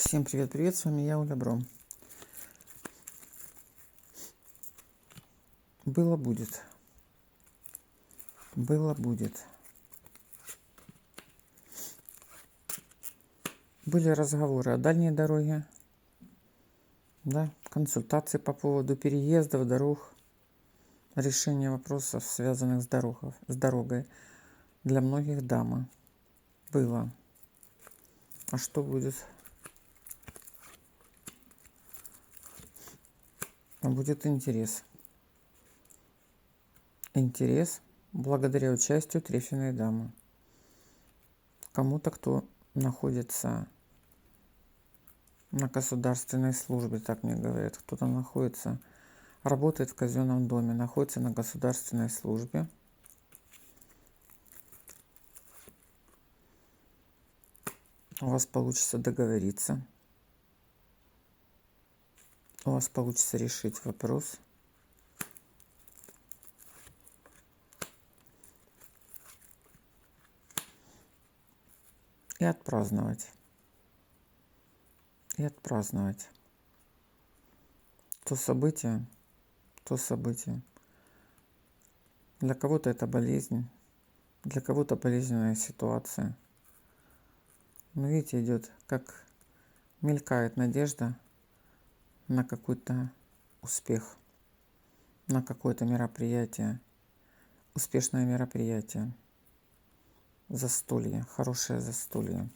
Всем привет, с вами я, Оля Бро. Было будет. Было будет. Были разговоры о дальней дороге, да, консультации по поводу переездов, дорог, решения вопросов, связанных с дорогой. Для многих дама. Было. А что будет? Будет интерес. Интерес благодаря участию треффиной дамы. Кому-то, кто находится на государственной службе, так мне говорят. Кто-то находится, работает в казенном доме, находится на государственной службе. У вас получится договориться. У вас получится решить вопрос. И отпраздновать. И отпраздновать. То событие. Для кого-то это болезнь, для кого-то болезненная ситуация. Но видите, идет, как мелькает надежда на какой-то успех, на какое-то мероприятие, успешное мероприятие, застолье, хорошее застолье,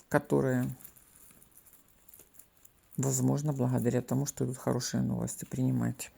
которое возможно благодаря тому, что идут хорошие новости. Принимайте.